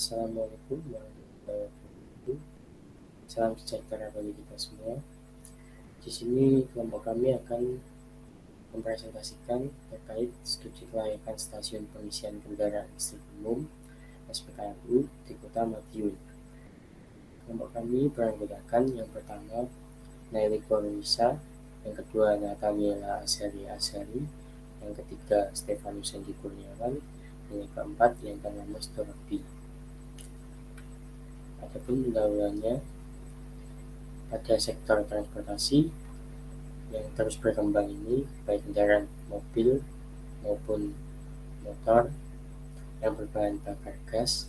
Assalamualaikum warahmatullahi wabarakatuh. Salam sejahtera bagi kita semua. Di sini kelompok kami akan mempresentasikan terkait studi kelayakan stasiun pengisian kendaraan listrik umum (SPKLU) di Kota Madiun. Kelompok kami beranggotakan yang pertama Naili Korwisa, yang kedua Nathaniela Azhari, yang ketiga Stefanus Andi Kurniawan, dan yang keempat yang bernama Storbi. Adapun pendahuluannya, pada sektor transportasi yang terus berkembang ini, baik kendaraan mobil maupun motor yang berbahan bakar gas,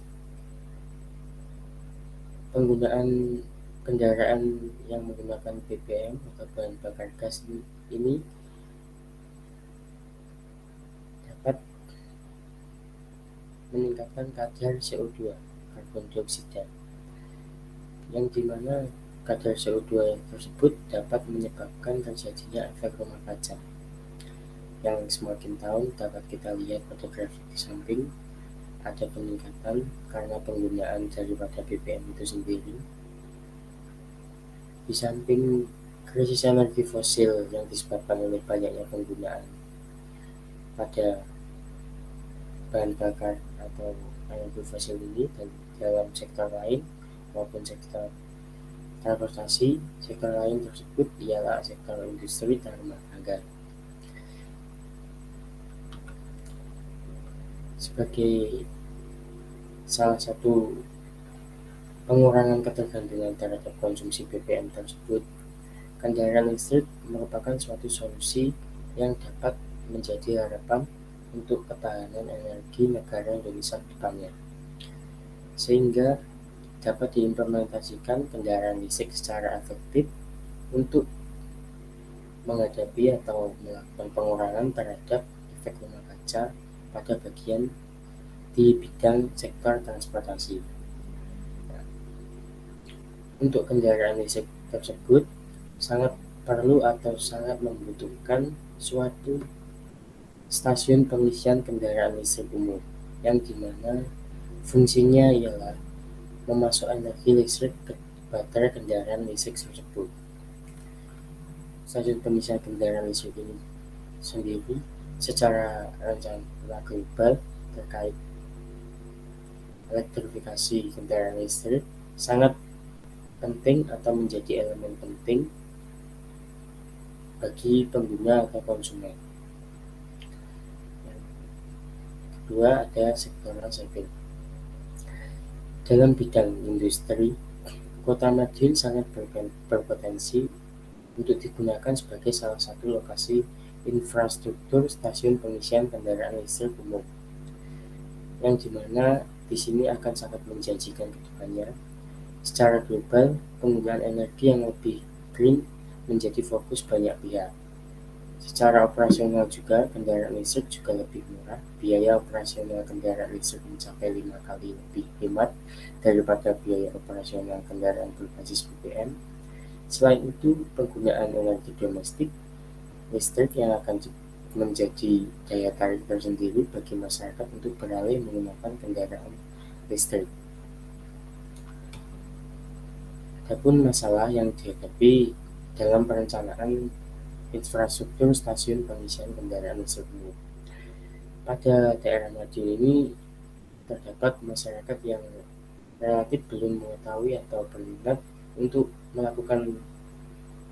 penggunaan kendaraan yang menggunakan BBM atau bahan bakar gas ini dapat meningkatkan kadar CO2 karbon dioksida, yang dimana kadar CO2 tersebut dapat menyebabkan terjadinya efek rumah kaca yang semakin tahun dapat kita lihat pada grafik di samping. Ada peningkatan karena penggunaan daripada BBM itu sendiri. Di samping krisis energi fosil yang disebabkan oleh banyaknya penggunaan pada bahan bakar atau energi fosil ini, dan dalam sektor lain maupun sektor transportasi, sektor lain tersebut ialah sektor industri dan rumah tangga. Sebagai salah satu pengurangan ketergantungan terhadap konsumsi BBM tersebut, kendaraan listrik merupakan suatu solusi yang dapat menjadi harapan untuk ketahanan energi negara Indonesia ke depannya, sehingga dapat diimplementasikan kendaraan listrik secara efektif untuk menghadapi atau melakukan pengurangan terhadap efek rumah kaca pada bagian di bidang sektor transportasi. Untuk kendaraan listrik tersebut sangat perlu atau sangat membutuhkan suatu stasiun pengisian kendaraan listrik umum, yang dimana fungsinya ialah memasuk energi listrik ke baterai kendaraan listrik tersebut. Stasiun pengisian kendaraan listrik ini sendiri secara rencana global terkait elektrifikasi kendaraan listrik sangat penting atau menjadi elemen penting bagi pengguna atau konsumen. Yang kedua, ada sektor sipil. Dalam bidang industri, Kota Madiun sangat berpotensi untuk digunakan sebagai salah satu lokasi infrastruktur stasiun pengisian kendaraan listrik umum, yang dimana di sini akan sangat menjanjikan ke depannya. Secara global, penggunaan energi yang lebih green menjadi fokus banyak pihak. Secara operasional juga, kendaraan listrik juga lebih murah. Biaya operasional kendaraan listrik mencapai 5 kali lebih hemat daripada biaya operasional kendaraan berbasis BBM. Selain itu, penggunaan energi domestik listrik yang akan menjadi daya tarik tersendiri bagi masyarakat untuk beralih menggunakan kendaraan listrik. Adapun masalah yang dihadapi dalam perencanaan infrastruktur stasiun pengisian kendaraan listrik umum. Pada daerah Madiun ini terdapat masyarakat yang relatif belum mengetahui atau berminat untuk melakukan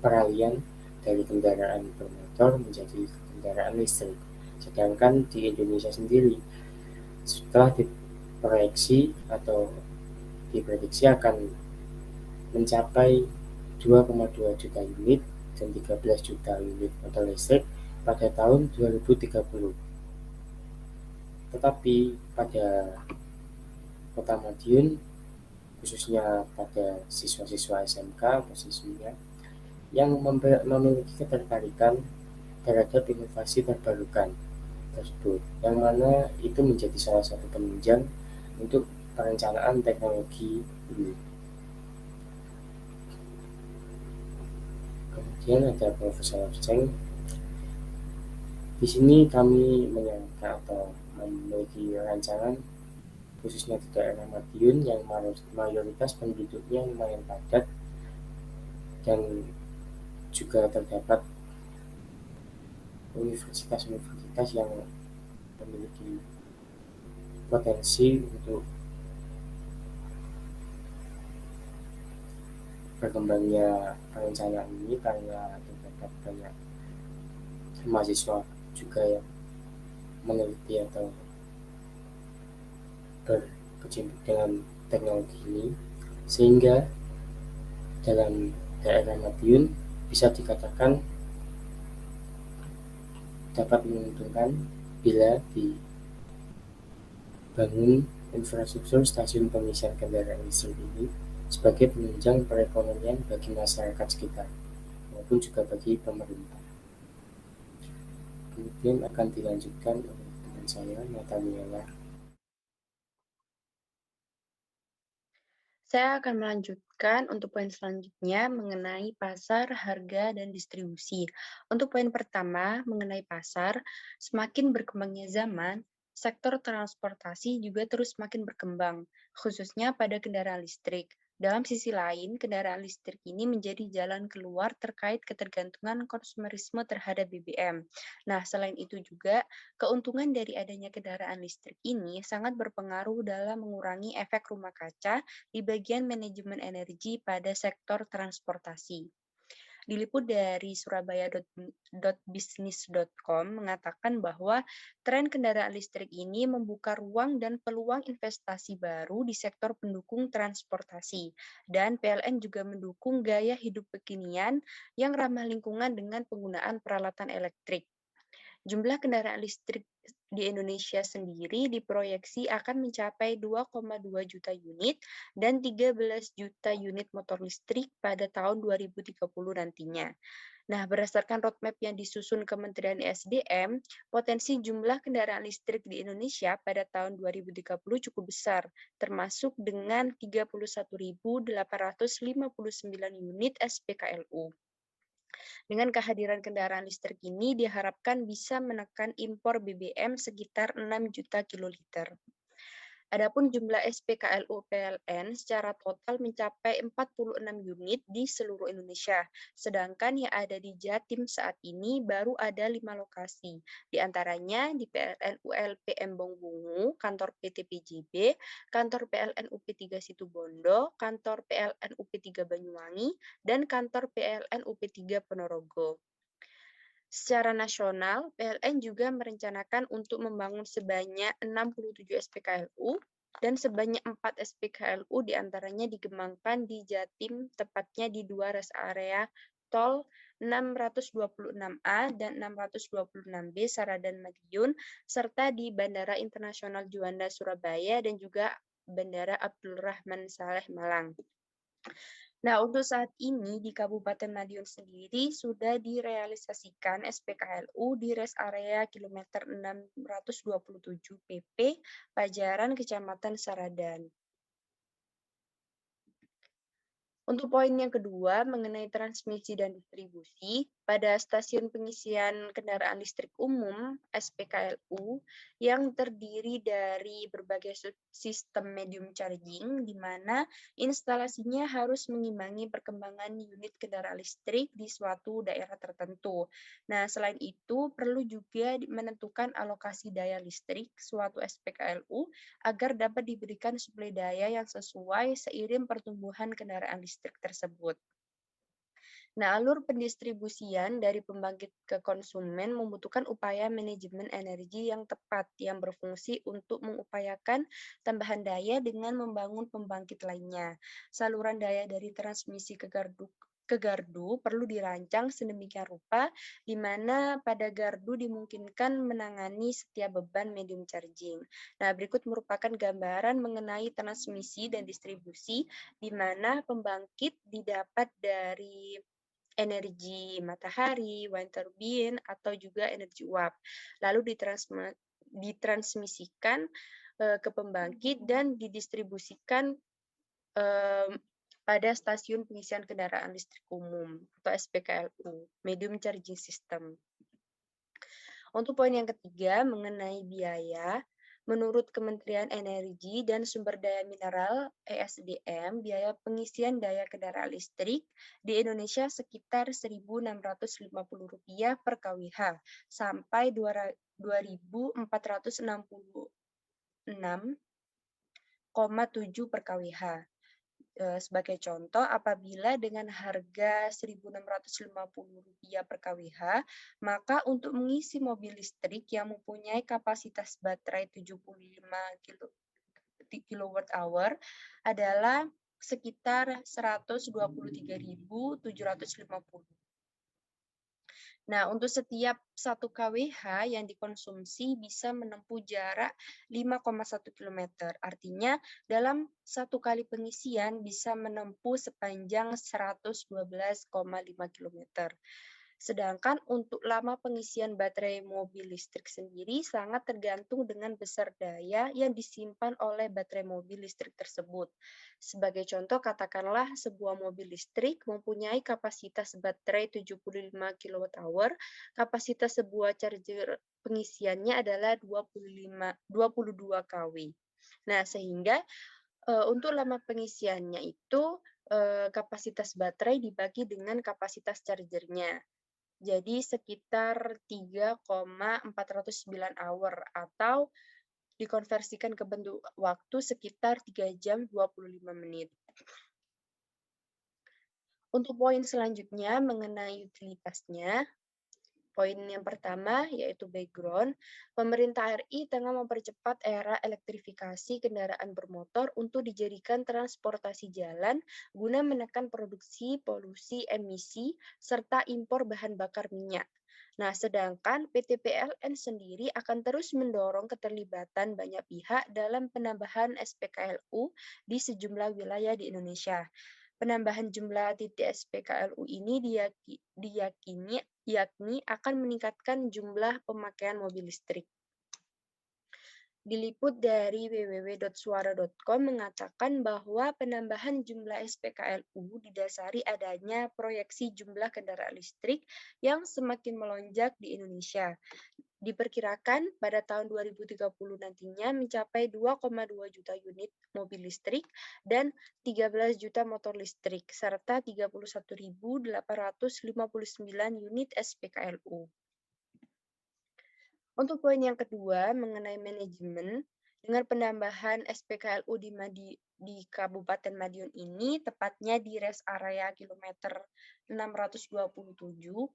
peralihan dari kendaraan bermotor menjadi kendaraan listrik. Sedangkan di Indonesia sendiri, setelah diproyeksi atau diprediksi akan mencapai 2,2 juta unit dan 13 juta unit motor listrik pada tahun 2030. Tetapi pada Kota Madiun, khususnya pada siswa-siswa SMK atau siswinya yang memiliki ketertarikan terhadap inovasi terbarukan tersebut, yang mana itu menjadi salah satu penunjang untuk perencanaan teknologi ini. Kemudian ada Profesor Cheng. Di sini kami menyangka atau memiliki rancangan khususnya di daerah Madiun yang mayoritas penduduknya lumayan padat dan juga terdapat universitas-universitas yang memiliki potensi untuk berkembangnya perencanaan ini karena terdapat banyak mahasiswa juga yang meneliti atau berkecimpung dengan teknologi ini, sehingga dalam daerah Madiun bisa dikatakan dapat menguntungkan bila dibangun infrastruktur stasiun pengisian kendaraan listrik ini sebagai penunjang perekonomian bagi masyarakat sekitar maupun juga bagi pemerintah. Kemudian akan dilanjutkan oleh teman saya, Nataliela. Saya akan melanjutkan untuk poin selanjutnya mengenai pasar, harga, dan distribusi. Untuk poin pertama mengenai pasar, semakin berkembangnya zaman, sektor transportasi juga terus semakin berkembang, khususnya pada kendaraan listrik. Dalam sisi lain, kendaraan listrik ini menjadi jalan keluar terkait ketergantungan konsumerisme terhadap BBM. Nah, selain itu juga, keuntungan dari adanya kendaraan listrik ini sangat berpengaruh dalam mengurangi efek rumah kaca di bagian manajemen energi pada sektor transportasi. Diliput dari surabaya.business.com mengatakan bahwa tren kendaraan listrik ini membuka ruang dan peluang investasi baru di sektor pendukung transportasi. Dan PLN juga mendukung gaya hidup kekinian yang ramah lingkungan dengan penggunaan peralatan elektrik. Jumlah kendaraan listrik di Indonesia sendiri diproyeksi akan mencapai 2,2 juta unit dan 13 juta unit motor listrik pada tahun 2030 nantinya. Nah, berdasarkan roadmap yang disusun Kementerian ESDM, potensi jumlah kendaraan listrik di Indonesia pada tahun 2030 cukup besar, termasuk dengan 31.859 unit SPKLU. Dengan kehadiran kendaraan listrik ini diharapkan bisa menekan impor BBM sekitar 6 juta kiloliter. Adapun jumlah SPKLU PLN secara total mencapai 46 unit di seluruh Indonesia, sedangkan yang ada di Jatim saat ini baru ada 5 lokasi, di antaranya di PLN ULP Embong Bungu, kantor PT PJB, kantor PLN UP3 Situbondo, kantor PLN UP3 Banyuwangi, dan kantor PLN UP3 Ponorogo. Secara nasional, PLN juga merencanakan untuk membangun sebanyak 67 SPKLU dan sebanyak 4 SPKLU diantaranya dikembangkan di Jatim, tepatnya di 2 rest area tol 626A dan 626B Saradan Madiun, serta di Bandara Internasional Juanda Surabaya dan juga Bandara Abdul Rahman Saleh Malang. Nah, untuk saat ini di Kabupaten Madiun sendiri sudah direalisasikan SPKLU di rest area kilometer 627 PP Pajaran Kecamatan Saradan. Untuk poin yang kedua mengenai transmisi dan distribusi, pada stasiun pengisian kendaraan listrik umum (SPKLU) yang terdiri dari berbagai sistem medium charging, di mana instalasinya harus mengimbangi perkembangan unit kendaraan listrik di suatu daerah tertentu. Nah, selain itu perlu juga menentukan alokasi daya listrik suatu SPKLU agar dapat diberikan suplai daya yang sesuai seiring pertumbuhan kendaraan listrik tersebut. Nah, alur pendistribusian dari pembangkit ke konsumen membutuhkan upaya manajemen energi yang tepat yang berfungsi untuk mengupayakan tambahan daya dengan membangun pembangkit lainnya. Saluran daya dari transmisi ke gardu perlu dirancang sedemikian rupa di mana pada gardu dimungkinkan menangani setiap beban medium charging. Nah, berikut merupakan gambaran mengenai transmisi dan distribusi di mana pembangkit didapat dari energi matahari, wind turbine, atau juga energi uap. Lalu ditransmisikan ke pembangkit dan didistribusikan pada stasiun pengisian kendaraan listrik umum atau SPKLU, medium charging system. Untuk poin yang ketiga mengenai biaya, Menurut Kementerian Energi dan Sumber Daya Mineral (ESDM), biaya pengisian daya kendaraan listrik di Indonesia sekitar Rp1.650 per kWh sampai Rp2.466,7 per kWh. Sebagai contoh, apabila dengan harga Rp1.650 per kWh, maka untuk mengisi mobil listrik yang mempunyai kapasitas baterai 75 kWh adalah sekitar 123.750. Nah, untuk setiap 1 kWh yang dikonsumsi bisa menempuh jarak 5,1 km. Artinya, dalam 1 kali pengisian bisa menempuh sepanjang 112,5 km. Sedangkan untuk lama pengisian baterai mobil listrik sendiri sangat tergantung dengan besar daya yang disimpan oleh baterai mobil listrik tersebut. Sebagai contoh, katakanlah sebuah mobil listrik mempunyai kapasitas baterai 75 kWh, kapasitas sebuah charger pengisiannya adalah 22 kW. Nah, sehingga untuk lama pengisiannya itu kapasitas baterai dibagi dengan kapasitas chargernya. Jadi sekitar 3,409 hour atau dikonversikan ke bentuk waktu sekitar 3 jam 25 menit. Untuk poin selanjutnya mengenai utilitasnya, poin yang pertama yaitu background. Pemerintah RI tengah mempercepat era elektrifikasi kendaraan bermotor untuk dijadikan transportasi jalan guna menekan produksi, polusi, emisi, serta impor bahan bakar minyak. Nah, sedangkan PT PLN sendiri akan terus mendorong keterlibatan banyak pihak dalam penambahan SPKLU di sejumlah wilayah di Indonesia. Penambahan jumlah titik SPKLU ini diyakini akan meningkatkan jumlah pemakaian mobil listrik. Diliput dari www.suara.com mengatakan bahwa penambahan jumlah SPKLU didasari adanya proyeksi jumlah kendaraan listrik yang semakin melonjak di Indonesia. Diperkirakan pada tahun 2030 nantinya mencapai 2,2 juta unit mobil listrik dan 13 juta motor listrik, serta 31.859 unit SPKLU. Untuk poin yang kedua mengenai manajemen, dengan penambahan SPKLU di Kabupaten Madiun ini, tepatnya di rest area kilometer 627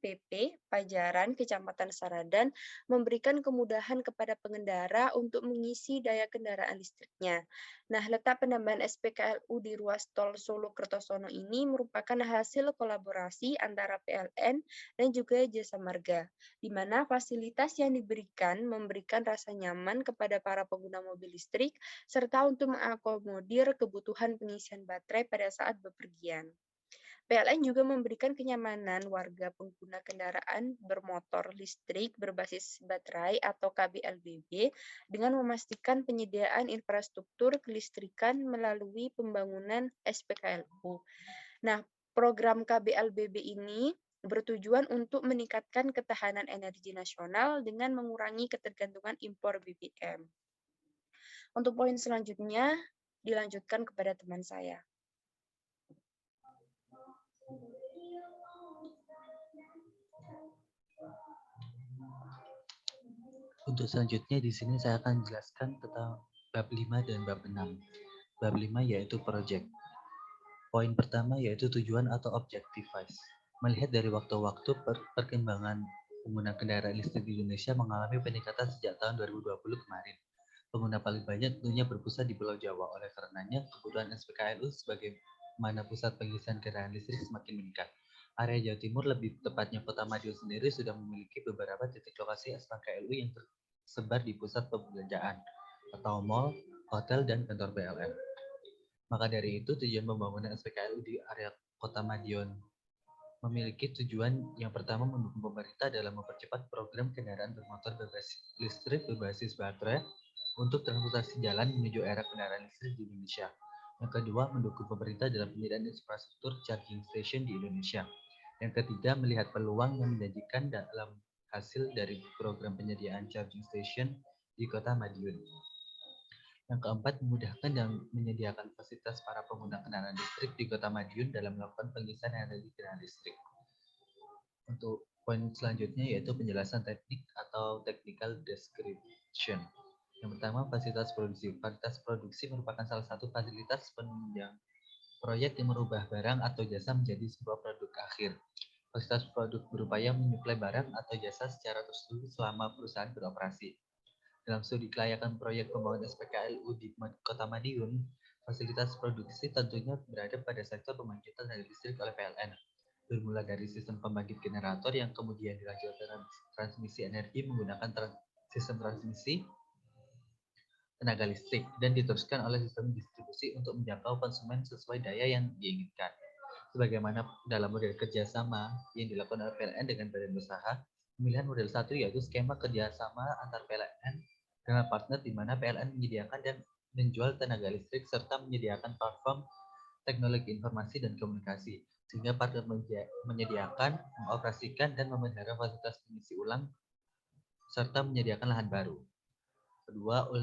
PP Pajaran, Kecamatan Saradan, memberikan kemudahan kepada pengendara untuk mengisi daya kendaraan listriknya. Nah, letak penambahan SPKLU di ruas tol Solo Kertosono ini merupakan hasil kolaborasi antara PLN dan juga Jasa Marga, di mana fasilitas yang diberikan memberikan rasa nyaman kepada para pengguna mobil listrik, serta untuk mengakomodir kebutuhan pengisian baterai pada saat bepergian. PLN juga memberikan kenyamanan warga pengguna kendaraan bermotor listrik berbasis baterai atau KBLBB dengan memastikan penyediaan infrastruktur kelistrikan melalui pembangunan SPKLU. Nah, program KBLBB ini bertujuan untuk meningkatkan ketahanan energi nasional dengan mengurangi ketergantungan impor BBM. Untuk poin selanjutnya, dilanjutkan kepada teman saya. Untuk selanjutnya di sini saya akan jelaskan tentang bab 5 dan bab 6. Bab 5 yaitu project. Poin pertama yaitu tujuan atau objective. Melihat dari waktu-waktu perkembangan pengguna kendaraan listrik di Indonesia mengalami peningkatan sejak tahun 2020 kemarin. Pengguna paling banyak tentunya berpusat di Pulau Jawa. Oleh karenanya, kebutuhan SPKLU sebagai mana pusat pengisian kendaraan listrik semakin meningkat. Area Jawa Timur, lebih tepatnya Kota Madiun sendiri, sudah memiliki beberapa titik lokasi SPKLU yang tersebar di pusat perbelanjaan atau mal, hotel, dan kantor PLN. Maka dari itu, tujuan pembangunan SPKLU di area Kota Madiun memiliki tujuan yang pertama mendukung pemerintah dalam mempercepat program kendaraan bermotor berbasis listrik berbasis baterai untuk transportasi jalan menuju era kendaraan listrik di Indonesia. Yang kedua, mendukung pemerintah dalam penyediaan infrastruktur charging station di Indonesia. Yang ketiga, melihat peluang yang menjanjikan dalam hasil dari program penyediaan charging station di Kota Madiun. Yang keempat, memudahkan dan menyediakan fasilitas para pengguna kendaraan listrik di Kota Madiun dalam melakukan pengisian energi kendaraan listrik. Untuk poin selanjutnya yaitu penjelasan teknik atau technical description. Yang pertama, fasilitas produksi. Fasilitas produksi merupakan salah satu fasilitas penunjang proyek yang merubah barang atau jasa menjadi sebuah produk akhir. Fasilitas produk berupaya menyuplai barang atau jasa secara terus-menerus selama perusahaan beroperasi. Dalam studi kelayakan proyek pembangunan SPKLU di Kota Madiun, fasilitas produksi tentunya berada pada sektor pembangkitan dari listrik oleh PLN. Bermula dari sistem pembangkit generator yang kemudian dilanjutkan transmisi energi menggunakan sistem transmisi tenaga listrik dan diteruskan oleh sistem distribusi untuk menjangkau konsumen sesuai daya yang diinginkan. Sebagaimana dalam model kerjasama yang dilakukan oleh PLN dengan badan usaha, pemilihan model satu yaitu skema kerjasama antar PLN dengan partner di mana PLN menyediakan dan menjual tenaga listrik serta menyediakan platform teknologi informasi dan komunikasi, sehingga partner menyediakan, mengoperasikan, dan memelihara fasilitas pengisi ulang serta menyediakan lahan baru. Kedua,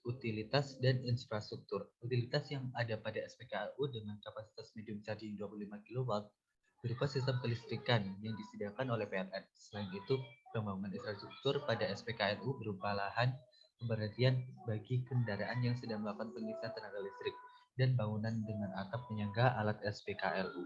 utilitas dan infrastruktur. Utilitas yang ada pada SPKLU dengan kapasitas medium charging 25 kW berupa sistem kelistrikan yang disediakan oleh PLN. Selain itu, pembangunan infrastruktur pada SPKLU berupa lahan pemberhentian bagi kendaraan yang sedang melakukan pengisian tenaga listrik dan bangunan dengan atap penyangga alat SPKLU.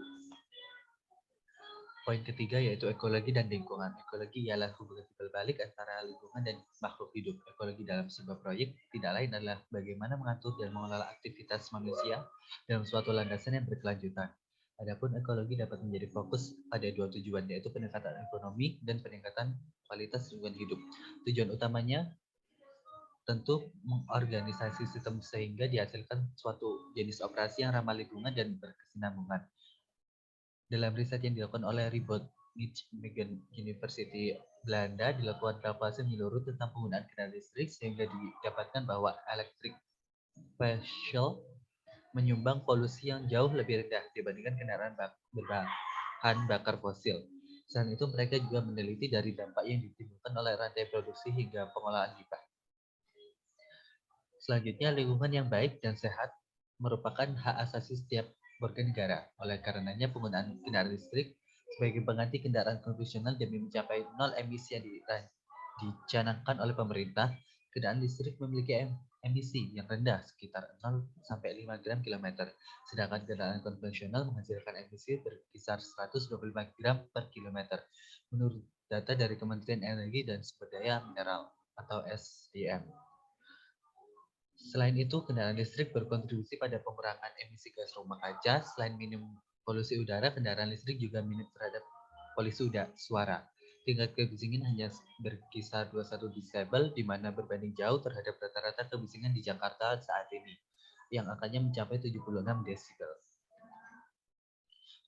Poin ketiga yaitu ekologi dan lingkungan. Ekologi ialah hubungan timbal balik antara lingkungan dan makhluk hidup. Ekologi dalam sebuah proyek tidak lain adalah bagaimana mengatur dan mengelola aktivitas manusia dalam suatu landasan yang berkelanjutan. Adapun ekologi dapat menjadi fokus pada dua tujuan, yaitu peningkatan ekonomi dan peningkatan kualitas lingkungan hidup. Tujuan utamanya tentu mengorganisasi sistem sehingga dihasilkan suatu jenis operasi yang ramah lingkungan dan berkesinambungan. Dalam riset yang dilakukan oleh Nijmegen University Belanda, dilakukan kalkulasi menyeluruh tentang penggunaan kendaraan listrik sehingga didapatkan bahwa electric vehicle menyumbang polusi yang jauh lebih rendah dibandingkan kendaraan berbahan bakar fosil. Selain itu, mereka juga meneliti dari dampak yang ditimbulkan oleh rantai produksi hingga pengolahan limbah. Selanjutnya, lingkungan yang baik dan sehat merupakan hak asasi setiap warga negara. Oleh karenanya, penggunaan kendaraan listrik sebagai pengganti kendaraan konvensional demi mencapai nol emisi yang dicanangkan oleh pemerintah, kendaraan listrik memiliki emisi yang rendah sekitar 0 sampai 5 gram kilometer, sedangkan kendaraan konvensional menghasilkan emisi berkisar 125 gram per kilometer. Menurut data dari Kementerian Energi dan Sumber Daya Mineral atau SDM. Selain itu, kendaraan listrik berkontribusi pada pengurangan emisi gas rumah kaca. Selain minim polusi udara, kendaraan listrik juga minim terhadap polusi suara. Tingkat kebisingan hanya berkisar 21 desibel, di mana berbanding jauh terhadap rata-rata kebisingan di Jakarta saat ini, yang angkanya mencapai 76 desibel.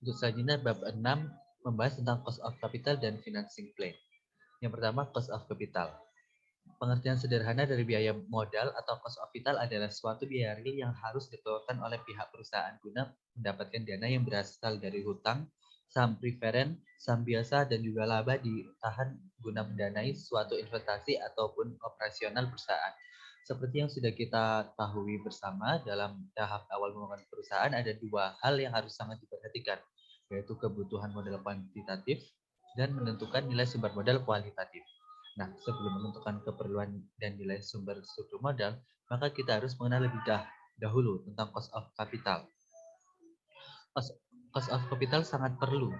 Untuk selanjutnya, bab 6 membahas tentang cost of capital dan financing plan. Yang pertama, cost of capital. Pengertian sederhana dari biaya modal atau cost of capital adalah suatu biaya real yang harus dikeluarkan oleh pihak perusahaan guna mendapatkan dana yang berasal dari hutang, saham preferen, saham biasa, dan juga laba ditahan guna mendanai suatu investasi ataupun operasional perusahaan. Seperti yang sudah kita ketahui bersama, dalam tahap awal pembangunan perusahaan ada dua hal yang harus sangat diperhatikan, yaitu kebutuhan modal kuantitatif dan menentukan nilai sumber modal kualitatif. Nah, sebelum menentukan keperluan dan nilai sumber struktur modal, maka kita harus mengenal lebih dahulu tentang cost of capital. Cost of capital sangat perlu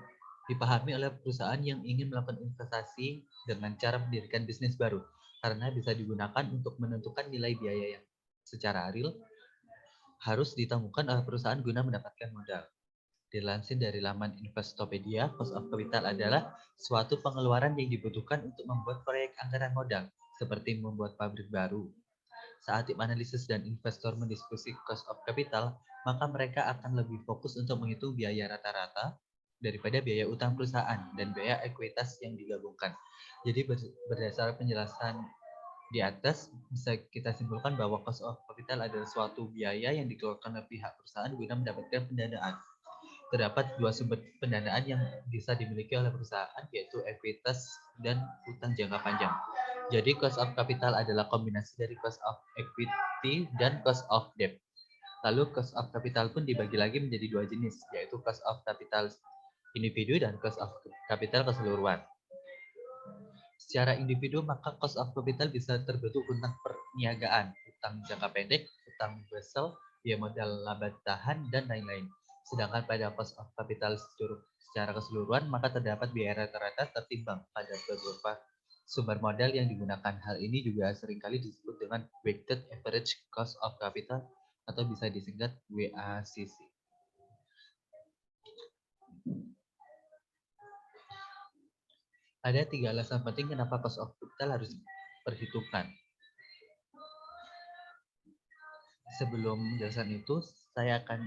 dipahami oleh perusahaan yang ingin melakukan investasi dengan cara mendirikan bisnis baru, karena bisa digunakan untuk menentukan nilai biaya yang secara real harus ditemukan oleh perusahaan guna mendapatkan modal. Dilansir dari laman Investopedia, cost of capital adalah suatu pengeluaran yang dibutuhkan untuk membuat proyek anggaran modal, seperti membuat pabrik baru. Saat tim analisis dan investor mendiskusi cost of capital, maka mereka akan lebih fokus untuk menghitung biaya rata-rata daripada biaya utang perusahaan dan biaya ekuitas yang digabungkan. Jadi berdasar penjelasan di atas, bisa kita simpulkan bahwa cost of capital adalah suatu biaya yang dikeluarkan oleh pihak perusahaan guna mendapatkan pendanaan. Terdapat dua sumber pendanaan yang bisa dimiliki oleh perusahaan, yaitu ekuitas dan utang jangka panjang. Jadi cost of capital adalah kombinasi dari cost of equity equity, dan cost of debt. Lalu cost of capital pun dibagi lagi menjadi dua jenis, yaitu cost of capital individu dan cost of capital keseluruhan. Secara individu, maka cost of capital bisa terbentuk utang perniagaan, utang jangka pendek, utang Basel, biaya modal laba tahan, dan lain-lain. Sedangkan pada cost of capital secara keseluruhan, maka terdapat biaya rata-rata tertimbang pada beberapa sumber modal yang digunakan. Hal ini juga seringkali disebut dengan weighted average cost of capital atau bisa disingkat WACC. Ada 3 alasan penting kenapa cost of capital harus diperhitungkan. Sebelum menjelaskan itu, saya akan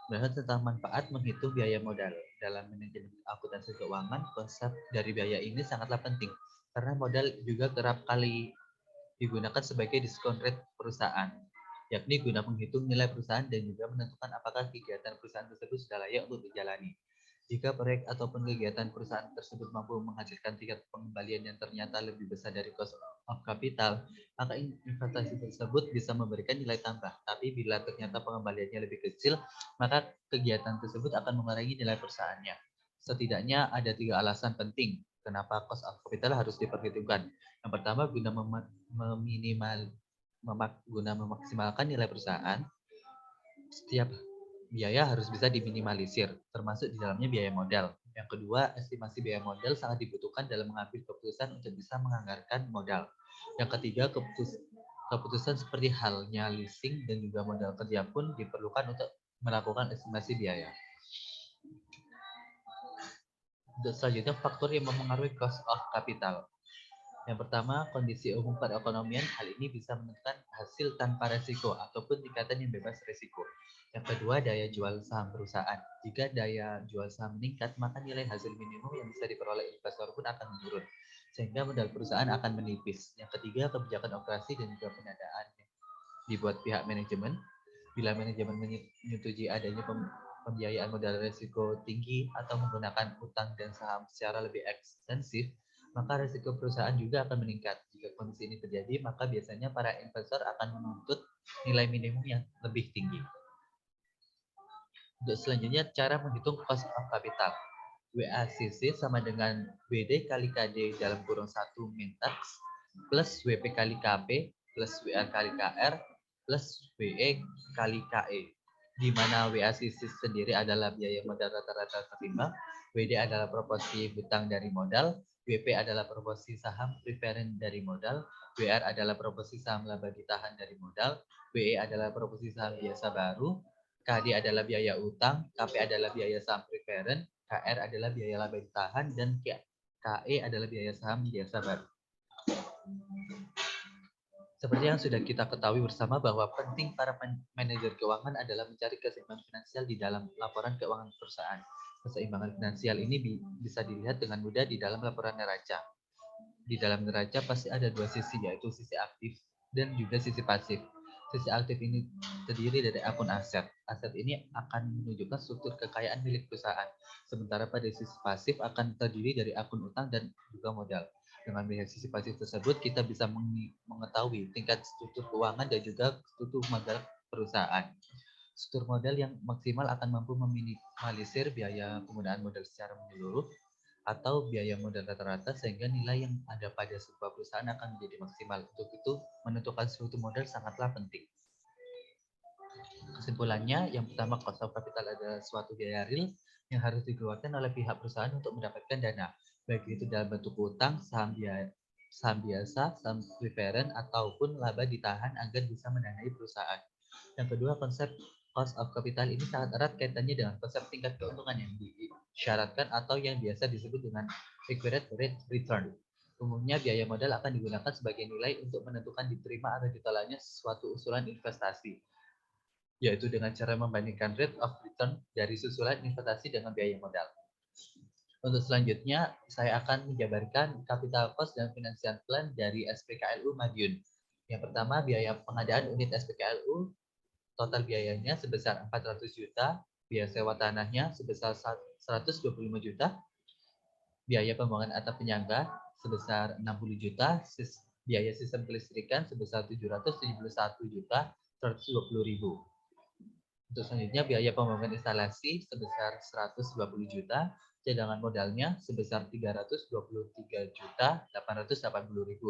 bahas tentang manfaat menghitung biaya modal. Dalam manajemen akuntansi keuangan, konsep dari biaya ini sangatlah penting, karena modal juga kerap kali digunakan sebagai diskon rate perusahaan, yakni guna menghitung nilai perusahaan dan juga menentukan apakah kegiatan perusahaan tersebut sudah layak untuk dijalani. Jika proyek ataupun kegiatan perusahaan tersebut mampu menghasilkan tingkat pengembalian yang ternyata lebih besar dari cost of capital, maka investasi tersebut bisa memberikan nilai tambah. Tapi bila ternyata pengembaliannya lebih kecil, maka kegiatan tersebut akan mengurangi nilai perusahaannya. Setidaknya ada 3 alasan penting kenapa cost of capital harus diperhitungkan. Yang pertama, guna memaksimalkan nilai perusahaan, setiap biaya harus bisa diminimalisir, termasuk di dalamnya biaya modal. Yang kedua, estimasi biaya modal sangat dibutuhkan dalam mengambil keputusan untuk bisa menganggarkan modal. Yang ketiga, keputusan seperti halnya leasing dan juga modal kerja pun diperlukan untuk melakukan estimasi biaya. Selanjutnya, faktor yang mempengaruhi cost of capital. Yang pertama, kondisi umum perekonomian. Hal ini bisa menentukan hasil tanpa resiko ataupun tingkatan yang bebas resiko. Yang kedua, daya jual saham perusahaan. Jika daya jual saham meningkat, maka nilai hasil minimum yang bisa diperoleh investor pun akan menurun, sehingga modal perusahaan akan menipis. Yang ketiga, kebijakan operasi dan juga pendanaan dibuat pihak manajemen. Bila manajemen menyetujui adanya pembiayaan modal risiko tinggi atau menggunakan utang dan saham secara lebih ekstensif, maka risiko perusahaan juga akan meningkat. Jika kondisi ini terjadi, maka biasanya para investor akan menuntut nilai minimum yang lebih tinggi. Untuk selanjutnya, cara menghitung cost of capital. WACC sama dengan WD kali KD dalam kurung 1 min tax plus WP kali KP plus WR kali KR plus WE kali KE. Di mana WACC sendiri adalah biaya modal rata-rata tertimbang, WD adalah proporsi hutang dari modal, WP adalah proporsi saham preferen dari modal, WR adalah proporsi saham laba ditahan dari modal, WE adalah proporsi saham biasa baru, KD adalah biaya utang, KP adalah biaya saham preferen, KR adalah biaya laba ditahan, dan KE adalah biaya saham biasa baru. Seperti yang sudah kita ketahui bersama bahwa penting para manajer keuangan adalah mencari keseimbangan finansial di dalam laporan keuangan perusahaan. Keseimbangan finansial ini bisa dilihat dengan mudah di dalam laporan neraca. Di dalam neraca pasti ada dua sisi, yaitu sisi aktif dan juga sisi pasif. Sisi aktif ini terdiri dari akun aset. Aset ini akan menunjukkan struktur kekayaan milik perusahaan. Sementara pada sisi pasif akan terdiri dari akun utang dan juga modal. Dengan melihat sisi pasif tersebut, kita bisa mengetahui tingkat struktur keuangan dan juga struktur modal perusahaan. Struktur modal yang maksimal akan mampu meminimalisir biaya penggunaan modal secara menyeluruh atau biaya modal rata-rata, sehingga nilai yang ada pada sebuah perusahaan akan menjadi maksimal. Untuk itu, menentukan struktur modal sangatlah penting. Kesimpulannya, yang pertama, cost of capital adalah suatu biaya real yang harus dikeluarkan oleh pihak perusahaan untuk mendapatkan dana, baik itu dalam bentuk utang, saham biasa, saham preferen, ataupun laba ditahan agar bisa mendanai perusahaan. Yang kedua, konsep cost of capital ini sangat erat kaitannya dengan konsep tingkat keuntungan yang disyaratkan atau yang biasa disebut dengan required rate return. Umumnya biaya modal akan digunakan sebagai nilai untuk menentukan diterima atau ditolaknya suatu usulan investasi, yaitu dengan cara membandingkan rate of return dari susulan investasi dengan biaya modal. Untuk selanjutnya, saya akan menjabarkan capital cost dan financial plan dari SPKLU Madiun. Yang pertama, biaya pengadaan unit SPKLU. Total biayanya sebesar 400 juta, biaya sewa tanahnya sebesar 125 juta, biaya pembangunan atap penyangga sebesar 60 juta, Biaya sistem kelistrikan sebesar 771.120.000. Untuk selanjutnya, biaya pembangunan instalasi sebesar 120 juta, cadangan modalnya sebesar 323.880.000,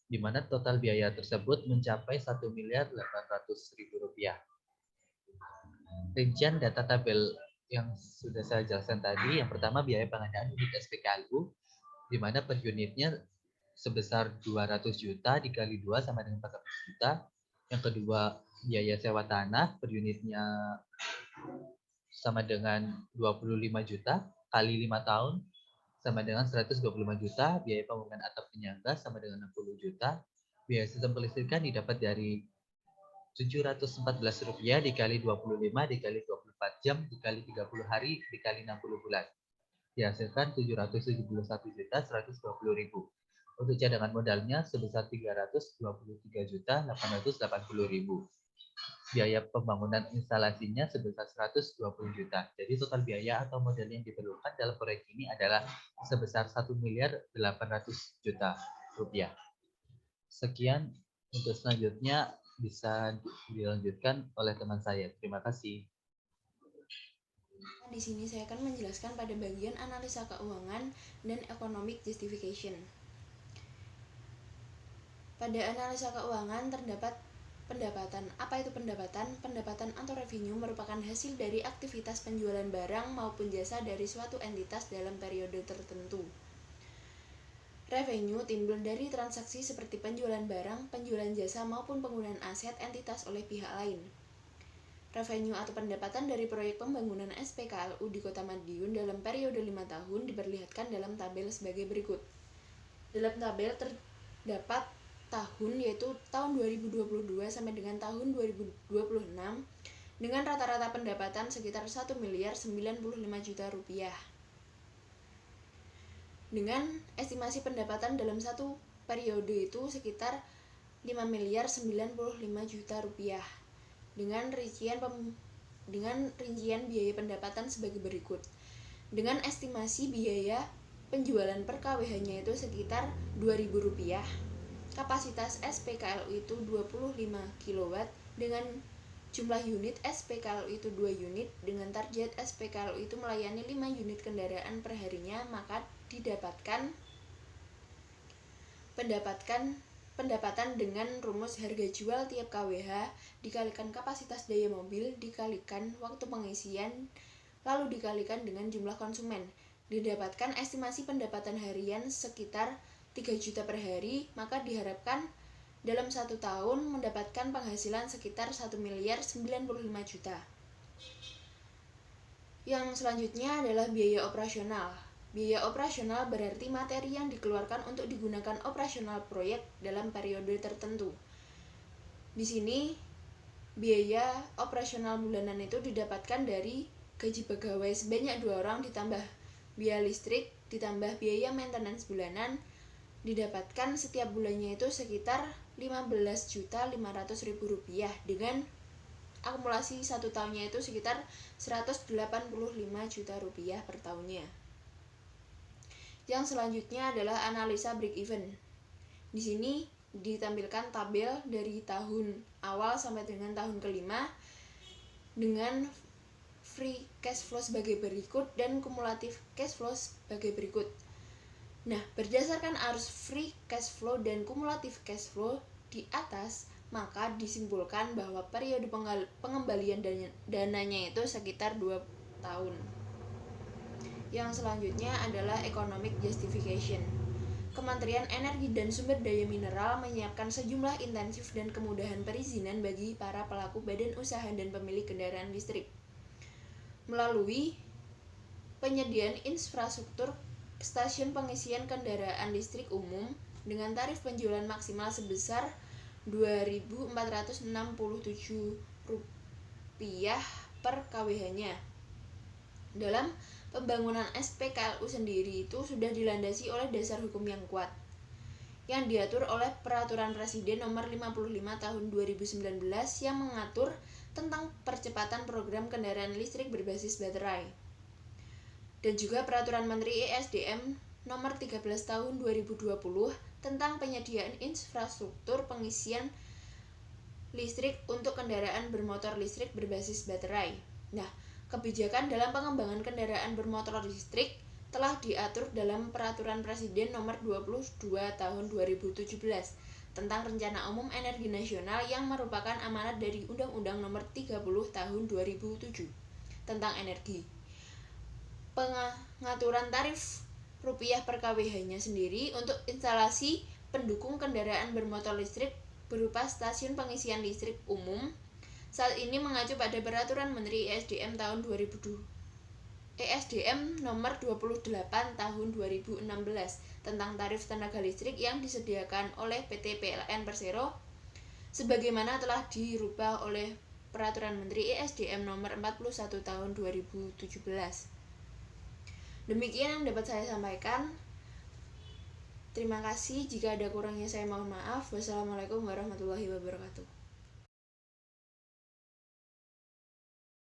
di mana total biaya tersebut mencapai 1.800.000 rupiah. Rincian data tabel yang sudah saya jelaskan tadi, yang pertama biaya pengadaan unit SPKLU, di mana per unitnya sebesar 200 juta dikali 2 sama dengan 400 juta. Yang kedua, biaya sewa tanah per unitnya sama dengan 25 juta kali 5 tahun sama dengan 125 juta. Biaya pembangunan atap penyangga sama dengan 60 juta. Biaya sistem kelistrikan didapat dari 714 rupiah dikali 25 dikali 24 jam dikali 30 hari dikali 60 bulan. Dihasilkan 771.120.000. Untuk cadangan modalnya sebesar 323.880.000. Biaya pembangunan instalasinya sebesar 120 juta. Jadi total biaya atau modal yang diperlukan dalam proyek ini adalah sebesar 1.800.000.000 rupiah. Sekian, untuk selanjutnya bisa dilanjutkan oleh teman saya. Terima kasih. Di sini saya akan menjelaskan pada bagian analisa keuangan dan economic justification. Pada analisa keuangan terdapat pendapatan. Apa itu pendapatan? Pendapatan atau revenue merupakan hasil dari aktivitas penjualan barang maupun jasa dari suatu entitas dalam periode tertentu. Revenue timbul dari transaksi seperti penjualan barang, penjualan jasa maupun penggunaan aset entitas oleh pihak lain. Revenue atau pendapatan dari proyek pembangunan SPKLU di Kota Madiun dalam periode 5 tahun diperlihatkan dalam tabel sebagai berikut. Dalam tabel terdapat tahun, yaitu tahun 2022 sampai dengan tahun 2026 dengan rata-rata pendapatan sekitar 1.095 juta rupiah. Dengan estimasi pendapatan dalam satu periode itu sekitar 5.095 juta rupiah. Dengan rincian biaya pendapatan sebagai berikut. Dengan estimasi biaya penjualan per KWH-nya itu sekitar Rp2.000. Kapasitas SPKLU itu 25 kW dengan jumlah unit SPKLU itu 2 unit. Dengan target SPKLU itu melayani 5 unit kendaraan per harinya, maka didapatkan pendapatan dengan rumus harga jual tiap KWH dikalikan kapasitas daya mobil dikalikan waktu pengisian lalu dikalikan dengan jumlah konsumen. Didapatkan estimasi pendapatan harian sekitar 3 juta per hari, maka diharapkan dalam 1 tahun mendapatkan penghasilan sekitar 1.095 juta. Yang selanjutnya adalah biaya operasional. Biaya operasional berarti materi yang dikeluarkan untuk digunakan operasional proyek dalam periode tertentu. Di sini, biaya operasional bulanan itu didapatkan dari gaji pegawai sebanyak 2 orang ditambah biaya listrik ditambah biaya maintenance bulanan, didapatkan setiap bulannya itu sekitar Rp15.500.000 dengan akumulasi 1 tahunnya itu sekitar Rp185 juta per tahunnya. Yang selanjutnya adalah analisa break even. Di sini ditampilkan tabel dari tahun awal sampai dengan tahun kelima dengan free cash flow sebagai berikut dan kumulatif cash flow sebagai berikut. Nah, berdasarkan arus free cash flow dan kumulatif cash flow di atas, maka disimpulkan bahwa periode pengembalian dananya itu sekitar 2 tahun. Yang selanjutnya adalah economic justification. Kementerian Energi dan Sumber Daya Mineral menyiapkan sejumlah intensif dan kemudahan perizinan bagi para pelaku badan usaha dan pemilik kendaraan listrik melalui penyediaan infrastruktur stasiun pengisian kendaraan listrik umum dengan tarif penjualan maksimal sebesar Rp2.467 per KWH-nya. Dalam pembangunan SPKLU sendiri itu sudah dilandasi oleh dasar hukum yang kuat yang diatur oleh Peraturan Presiden Nomor 55 Tahun 2019 yang mengatur tentang percepatan program kendaraan listrik berbasis baterai, dan juga Peraturan Menteri ESDM Nomor 13 Tahun 2020 tentang penyediaan infrastruktur pengisian listrik untuk kendaraan bermotor listrik berbasis baterai. Nah, kebijakan dalam pengembangan kendaraan bermotor listrik telah diatur dalam Peraturan Presiden Nomor 22 Tahun 2017 tentang Rencana Umum Energi Nasional yang merupakan amanat dari Undang-Undang Nomor 30 Tahun 2007 tentang energi. Pengaturan tarif rupiah per kWh-nya sendiri untuk instalasi pendukung kendaraan bermotor listrik berupa stasiun pengisian listrik umum saat ini mengacu pada Peraturan Menteri ESDM tahun 2002 ESDM nomor 28 tahun 2016 tentang tarif tenaga listrik yang disediakan oleh PT PLN Persero sebagaimana telah dirubah oleh Peraturan Menteri ESDM nomor 41 tahun 2017. Demikian yang dapat saya sampaikan. Terima kasih, jika ada kurangnya saya mohon maaf. Wassalamualaikum warahmatullahi wabarakatuh.